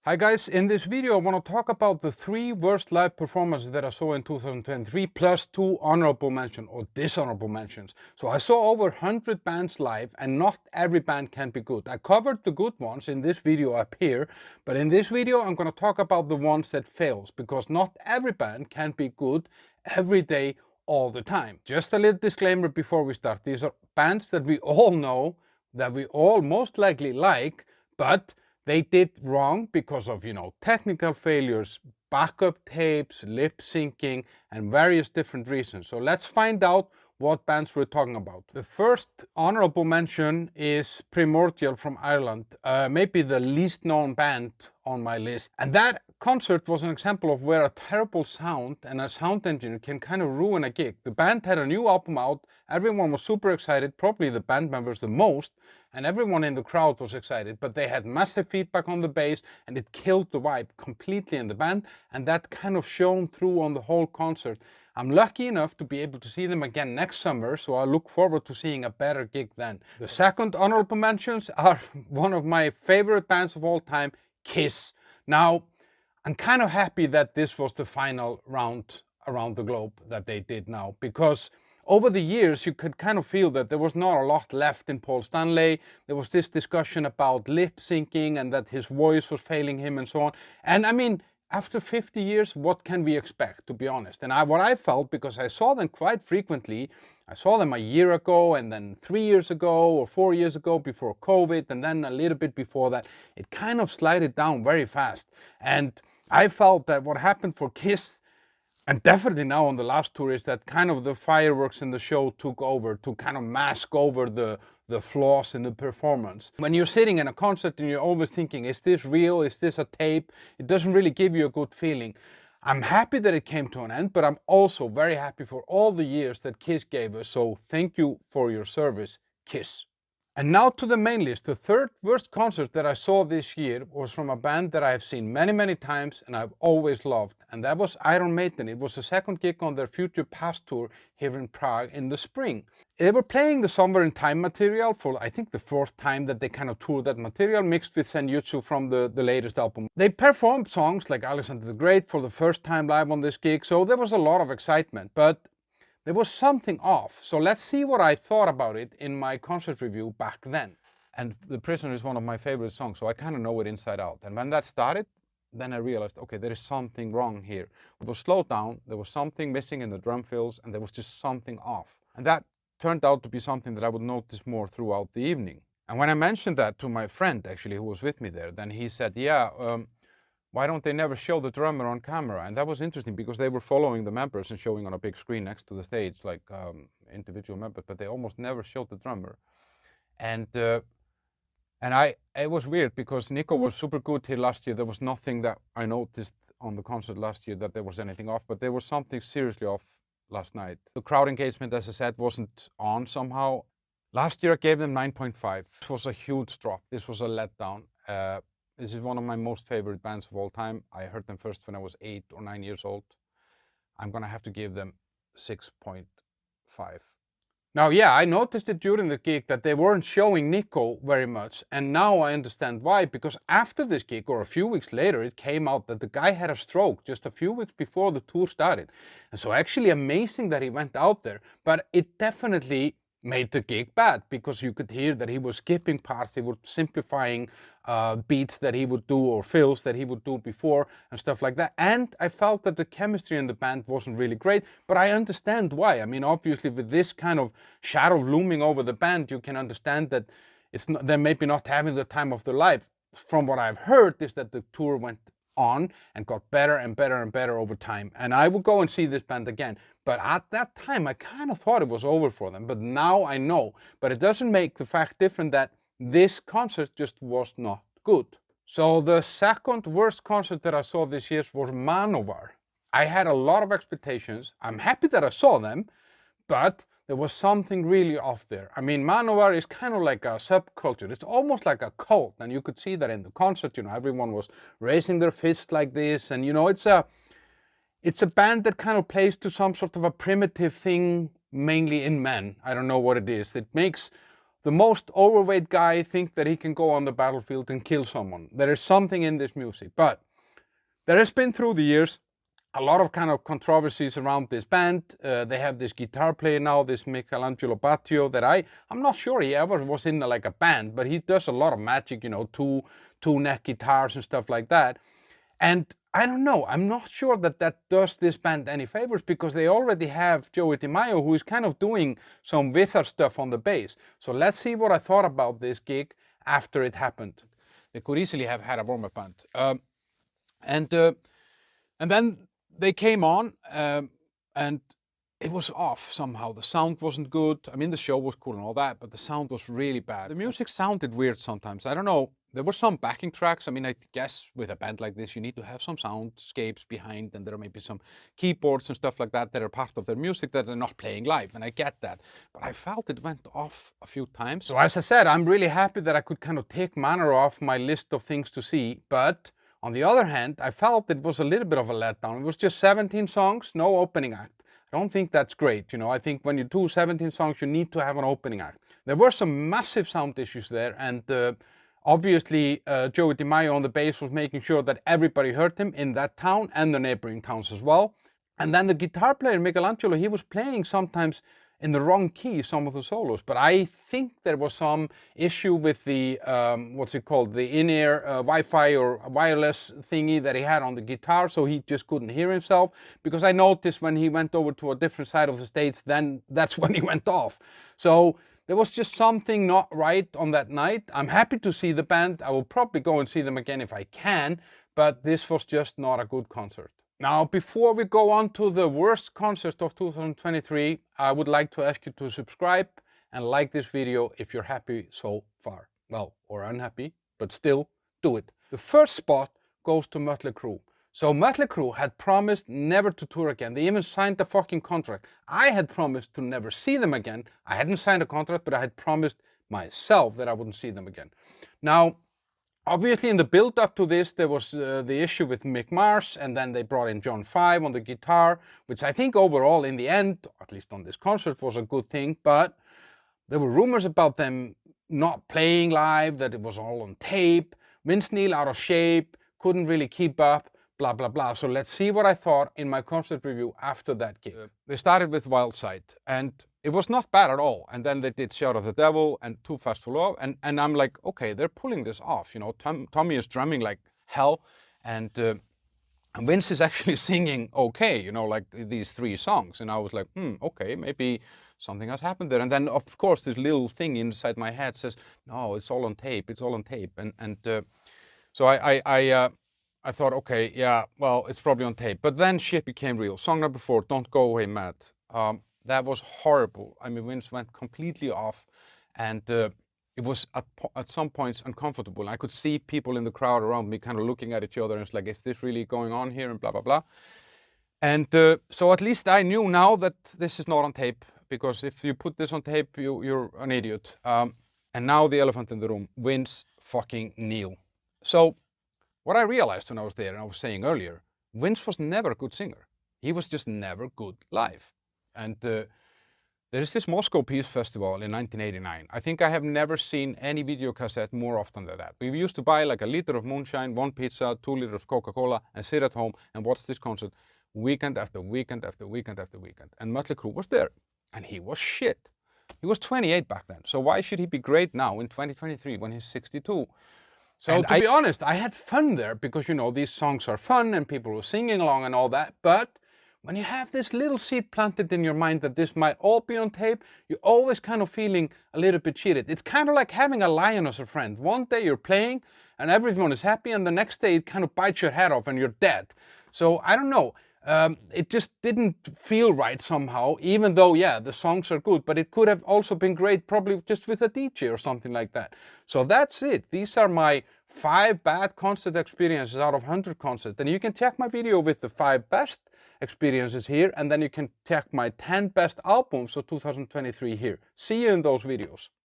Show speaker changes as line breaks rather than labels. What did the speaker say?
Hi guys, in this video I want to talk about the 3 worst live performances that I saw in 2023 plus 2 honorable mentions or dishonorable mentions. So I saw over 100 bands live and not every band can be good. I covered the good ones in this video up here, but in this video I'm going to talk about the ones that fails because not every band can be good every day all the time. Just a little disclaimer before we start. These are bands that we all know, that we all most likely like, but they did wrong because of, technical failures, backup tapes, lip syncing, and various different reasons. So let's find out what bands we're talking about. The first honorable mention is Primordial from Ireland, maybe the least known band on my list. And that concert was an example of where a terrible sound and a sound engineer can kind of ruin a gig. The band had a new album out, everyone was super excited, probably the band members the most, and everyone in the crowd was excited, but they had massive feedback on the bass and it killed the vibe completely in the band, and that kind of shone through on the whole concert. I'm lucky enough to be able to see them again next summer, so I look forward to seeing a better gig then. The second honorable mentions are one of my favorite bands of all time, Kiss. Now, I'm kind of happy that this was the final round around the globe that they did now, because over the years you could kind of feel that there was not a lot left in Paul Stanley. There was this discussion about lip syncing and that his voice was failing him and so on. And I mean, after 50 years, what can we expect, to be honest? And what I felt, because I saw them quite frequently, I saw them a year ago and then 3 years ago or 4 years ago before COVID, and then a little bit before that, it kind of slided down very fast. And I felt that what happened for Kiss, and definitely now on the last tour, is that kind of the fireworks in the show took over to kind of mask over the flaws in the performance. When you're sitting in a concert and you're always thinking, is this real? Is this a tape? It doesn't really give you a good feeling. I'm happy that it came to an end, but I'm also very happy for all the years that Kiss gave us. So thank you for your service, Kiss. And now to the main list. The third worst concert that I saw this year was from a band that I have seen many times and I've always loved, and that was Iron Maiden. It was the second gig on their Future Past tour here in Prague in the spring. They were playing the Somewhere in Time material for I think the fourth time that they kind of toured that material, mixed with Senjutsu from the latest album. They performed songs like Alexander the Great for the first time live on this gig, so there was a lot of excitement, but there was something off. So let's see what I thought about it in my concert review back then. And The Prisoner is one of my favorite songs, so I kind of know it inside out. And when that started, then I realized, okay, there is something wrong here. It was slowed down, there was something missing in the drum fills, and there was just something off. And that turned out to be something that I would notice more throughout the evening. And when I mentioned that to my friend, actually, who was with me there, then he said, why don't they never show the drummer on camera? And that was interesting because they were following the members and showing on a big screen next to the stage, like individual members, but they almost never showed the drummer. And it was weird because Nico was super good here last year. There was nothing that I noticed on the concert last year that there was anything off, but there was something seriously off last night. The crowd engagement, as I said, wasn't on somehow. Last year I gave them 9.5. This was a huge drop. This was a letdown. This is one of my most favorite bands of all time. I heard them first when I was 8 or 9 years old. I'm gonna have to give them 6.5. Now, yeah, I noticed it during the gig that they weren't showing Nico very much, and now I understand why, because after this gig, or a few weeks later, it came out that the guy had a stroke just a few weeks before the tour started. And so actually amazing that he went out there, but it definitely made the gig bad because you could hear that he was skipping parts, he was simplifying beats that he would do or fills that he would do before and stuff like that. And I felt that the chemistry in the band wasn't really great, but I understand why. I mean, obviously with this kind of shadow looming over the band, you can understand that they're maybe not having the time of their life. From what I've heard is that the tour went on and got better and better and better over time. And I will go and see this band again. But at that time, I kind of thought it was over for them. But now I know. But it doesn't make the fact different that this concert just was not good. So the second worst concert that I saw this year was Manavar. I had a lot of expectations. I'm happy that I saw them, but there was something really off there. I mean, Manowar is kind of like a subculture. It's almost like a cult, and you could see that in the concert. Everyone was raising their fist like this, and it's a band that kind of plays to some sort of a primitive thing, mainly in men. I don't know what it is. It makes the most overweight guy think that he can go on the battlefield and kill someone. There is something in this music, but there has been through the years a lot of kind of controversies around this band. They have this guitar player now, this Michelangelo Battio, that I'm not sure he ever was in like a band, but he does a lot of magic, you know, two neck guitars and stuff like that. And I don't know, I'm not sure that that does this band any favors, because they already have Joey DeMaio, who is kind of doing some wizard stuff on the bass. So let's see what I thought about this gig after it happened. They could easily have had a warm-up band. And then they came on, and it was off somehow. The sound wasn't good. I mean, the show was cool and all that, but the sound was really bad. The music sounded weird sometimes. I don't know. There were some backing tracks. I mean, I guess with a band like this, you need to have some soundscapes behind, and there may be some keyboards and stuff like that that are part of their music that they're not playing live, and I get that. But I felt it went off a few times. So as I said, I'm really happy that I could kind of take Manowar off my list of things to see, but on the other hand, I felt it was a little bit of a letdown. It was just 17 songs, no opening act. I don't think that's great, you know. I think when you do 17 songs, you need to have an opening act. There were some massive sound issues there, and obviously Joey DeMaio on the bass was making sure that everybody heard him in that town and the neighboring towns as well. And then the guitar player, Michelangelo, he was playing sometimes in the wrong key, some of the solos. But I think there was some issue with the, what's it called, the in-ear Wi-Fi or wireless thingy that he had on the guitar, so he just couldn't hear himself. Because I noticed when he went over to a different side of the stage, then that's when he went off. So there was just something not right on that night. I'm happy to see the band. I will probably go and see them again if I can, but this was just not a good concert. Now, before we go on to the worst concert of 2023, I would like to ask you to subscribe and like this video if you're happy so far. Well, or unhappy, but still do it. The first spot goes to Motley Crue. So Motley Crue had promised never to tour again. They even signed a fucking contract. I had promised to never see them again. I hadn't signed a contract, but I had promised myself that I wouldn't see them again. Now, obviously, in the build-up to this, there was the issue with Mick Mars, and then they brought in John Five on the guitar, which I think overall, in the end, at least on this concert, was a good thing. But there were rumors about them not playing live, that it was all on tape. Vince Neil out of shape, couldn't really keep up, blah, blah, blah. So let's see what I thought in my concert review after that gig. They started with Wild Side, and it was not bad at all. And then they did Shout of the Devil and Too Fast for Love. And I'm like, okay, they're pulling this off. You know, Tommy is drumming like hell. And Vince is actually singing okay, you know, like these three songs. And I was like, okay, maybe something has happened there. And then, of course, this little thing inside my head says, no, it's all on tape. It's all on tape. So I thought, okay, yeah, well, it's probably on tape. But then shit became real. Song number 4, Don't Go Away Mad. That was horrible. I mean, Vince went completely off, and it was at some points uncomfortable. I could see people in the crowd around me kind of looking at each other, and it's like, is this really going on here, and blah, blah, blah. And so at least I knew now that this is not on tape, because if you put this on tape, you're an idiot. And now the elephant in the room, Vince fucking Neil. So what I realized when I was there, and I was saying earlier, Vince was never a good singer. He was just never good live. And there is this Moscow Peace Festival in 1989. I think I have never seen any video cassette more often than that. We used to buy like a liter of moonshine, 1 pizza, 2 liters of Coca-Cola, and sit at home and watch this concert weekend after weekend after weekend after weekend. And Motley Crue was there, and he was shit. He was 28 back then, so why should he be great now in 2023 when he's 62? So to be honest, I had fun there because, you know, these songs are fun and people were singing along and all that, but when you have this little seed planted in your mind that this might all be on tape, you're always kind of feeling a little bit cheated. It's kind of like having a lion as a friend. One day you're playing and everyone is happy, and the next day it kind of bites your head off and you're dead. So I don't know. It just didn't feel right somehow, even though, yeah, the songs are good, but it could have also been great probably just with a DJ or something like that. So that's it. These are my 5 bad concert experiences out of 100 concerts. And you can check my video with the 5 best experiences here, and then you can check my 10 best albums of 2023 here. See you in those videos.